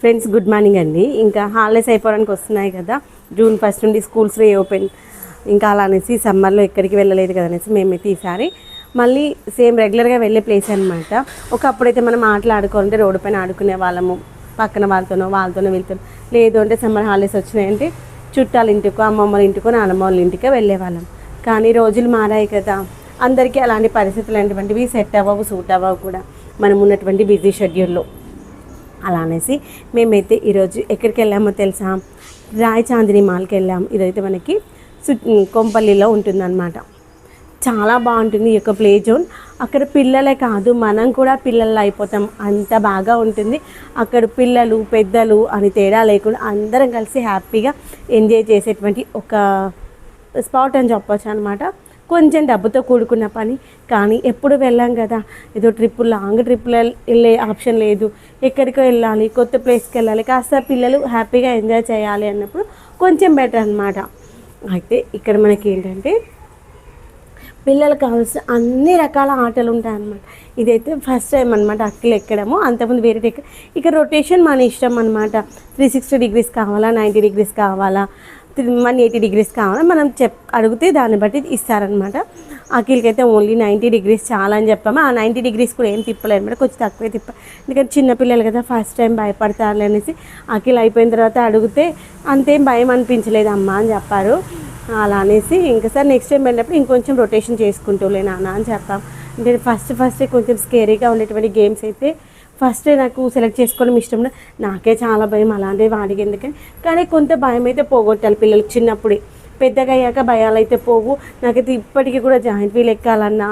Friends good morning అండి. ఇంకా holidays అయిపోవడానికి వస్తున్నాయి కదా, జూన్ 1 నుండి స్కూల్స్ రీఓపెన్. ఇంకా అలా అనేసి సమ్మర్లో ఎక్కడికి వెళ్ళలేదు కదా అనేసి మేమైతే ఈసారి మళ్ళీ సేమ్ రెగ్యులర్గా వెళ్ళే ప్లేస్ అనమాట. ఒకప్పుడైతే మనం ఆడుకోవాలంటే రోడ్డు పైన ఆడుకునే వాళ్ళము, పక్కన వాళ్ళతోనో వెళ్తాను. లేదు అంటే సమ్మర్ హాలిడేస్ వచ్చినాయంటే చుట్టాల ఇంటికో, అమ్మమ్మల ఇంటికో, నాన్నమ్మ వాళ్ళ ఇంటికో వెళ్ళేవాళ్ళం. కానీ రోజులు మారాయి కదా, అందరికీ అలాంటి పరిస్థితులు అనేటువంటివి సెట్ అవ్వవు, సూట్ అవ్వవు కూడా మనం ఉన్నటువంటి బిజీ షెడ్యూల్లో. అలా అనేసి మేమైతే ఈరోజు ఎక్కడికి వెళ్ళామో తెలుసా, రాయ్ చాందిని మాల్కి వెళ్ళాం. ఇదైతే మనకి కొంపల్లిలో ఉంటుందన్నమాట. చాలా బాగుంటుంది ఈ యొక్క ప్లే జోన్. అక్కడ పిల్లలే కాదు, మనం కూడా పిల్లలు అయిపోతాం, అంత బాగా ఉంటుంది. అక్కడ పిల్లలు పెద్దలు అని తేడా లేకుండా అందరం కలిసి హ్యాపీగా ఎంజాయ్ చేసేటువంటి ఒక స్పాట్ అని చెప్పొచ్చు అనమాట. కొంచెం డబ్బుతో కూడుకున్న పని, కానీ ఎప్పుడు వెళ్ళాం కదా, ఏదో లాంగ్ ట్రిప్పులు వెళ్ళే ఆప్షన్ లేదు. ఎక్కడికో వెళ్ళాలి, కొత్త ప్లేస్కి వెళ్ళాలి, కాస్త పిల్లలు హ్యాపీగా ఎంజాయ్ చేయాలి అన్నప్పుడు కొంచెం బెటర్ అనమాట. అయితే ఇక్కడ మనకి ఏంటంటే పిల్లలకు కావాల్సిన అన్ని రకాల ఆటలు ఉంటాయన్నమాట. ఇదైతే ఫస్ట్ టైం అనమాట అక్కలు ఎక్కడము, అంతకుముందు వేరే ఇక రొటేషన్ మన ఇష్టం అనమాట. 360 degrees కావాలా, 90 degrees కావాలా, 180 degrees కావాలా, మనం అడిగితే దాన్ని బట్టి ఇస్తారనమాట. అఖిల్కి అయితే ఓన్లీ 90 degrees చాలా అని చెప్పాము. ఆ 90 degrees కూడా ఏం తిప్పలేదు అనమాట, కొంచెం తక్కువే ఎందుకంటే చిన్నపిల్లలు కదా, ఫస్ట్ టైం భయపడతారు అనేసి. అఖిల్ అయిపోయిన తర్వాత అడిగితే అంతేం భయం అనిపించలేదు అమ్మ అని చెప్పారు. అలా అనేసి ఇంకా సార్ నెక్స్ట్ టైం వెళ్ళినప్పుడు ఇంకొంచెం రొటేషన్ చేసుకుంటూలే నాన్న అని చెప్పాం. అంటే ఫస్ట్ కొంచెం స్కేరీగా ఉండేటువంటి గేమ్స్ అయితే ఫస్ట్ నాకు సెలెక్ట్ చేసుకోవడం ఇష్టం. నాకే చాలా భయం అలాంటివి వాడికి, ఎందుకని కానీ కొంత భయం అయితే పోగొట్టాలి పిల్లలకి చిన్నప్పుడే. పెద్దగా అయ్యాక భయాలు అయితే పోవు. నాకైతే ఇప్పటికీ కూడా జాయింట్ వీల్ ఎక్కాలన్నా,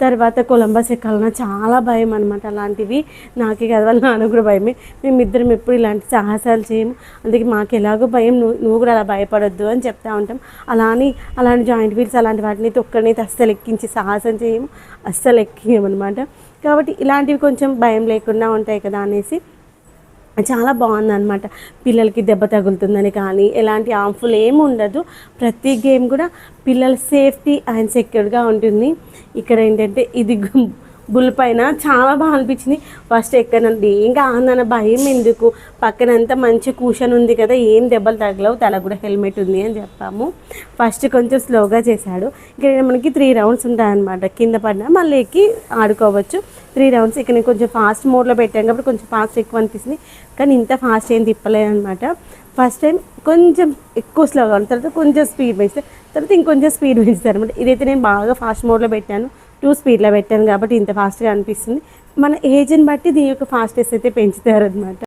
తర్వాత కొలంబస్ ఎక్కాలన్నా చాలా భయం అనమాట. అలాంటివి నాకే కదా, వాళ్ళ నాన్న కూడా భయమే. మేమిద్దరం ఎప్పుడు ఇలాంటి సాహసాలు చేయము, అందుకే మాకు ఎలాగో భయం, నువ్వు కూడా అలా భయపడొద్దు అని చెప్తా ఉంటాం. అలాంటి జాయింట్ వీల్స్ అలాంటి వాటిని ఒక్కడినైతే అస్సలు ఎక్కించి సాహసం చేయము, అస్సలు ఎక్కియమన్నమాట. కాబట్టి ఇలాంటివి కొంచెం భయం లేకుండా ఉంటాయి కదా అనేసి చాలా బాగుందన్నమాట. పిల్లలకి దెబ్బ తగులుతుందని కానీ ఎలాంటి హార్మ్ఫుల్ ఏమి ఉండదు. ప్రతి గేమ్ కూడా పిల్లల సేఫ్టీ అండ్ సెక్యూర్గా ఉంటుంది. ఇక్కడ ఏంటంటే ఇది బుల్ పైన చాలా బాగా అనిపించింది. ఫస్ట్ ఎక్కనండి ఇంకా ఆందన భయం ఎందుకు, పక్కనంతా మంచి కూషన్ ఉంది కదా, ఏం దెబ్బలు తగలవు, తల కూడా హెల్మెట్ ఉంది అని చెప్పాము. ఫస్ట్ కొంచెం స్లోగా చేశాడు. ఇక్కడ మనకి 3 rounds ఉంటాయన్నమాట. కింద పడినా మళ్ళీ ఎక్కి ఆడుకోవచ్చు. 3 rounds. ఇక్కడ నేను కొంచెం ఫాస్ట్ మోడ్లో పెట్టాను కాబట్టి కొంచెం ఫాస్ట్ ఎక్కువ అనిపిస్తుంది, కానీ ఇంత ఫాస్ట్ ఏం తిప్పలేదు అనమాట. ఫస్ట్ టైం కొంచెం ఎక్కువ స్లోగా ఉంది, తర్వాత కొంచెం స్పీడ్ పెంచుతారు, తర్వాత ఇంకొంచెం స్పీడ్ పెంచుతారు అనమాట. ఇదైతే నేను బాగా ఫాస్ట్ మోడ్లో పెట్టాను, 2 speedలో పెట్టాను కాబట్టి ఇంత ఫాస్ట్గా అనిపిస్తుంది. మన ఏజ్ని బట్టి దీని యొక్క ఫాస్టెస్ట్ అయితే పెంచుతారనమాట.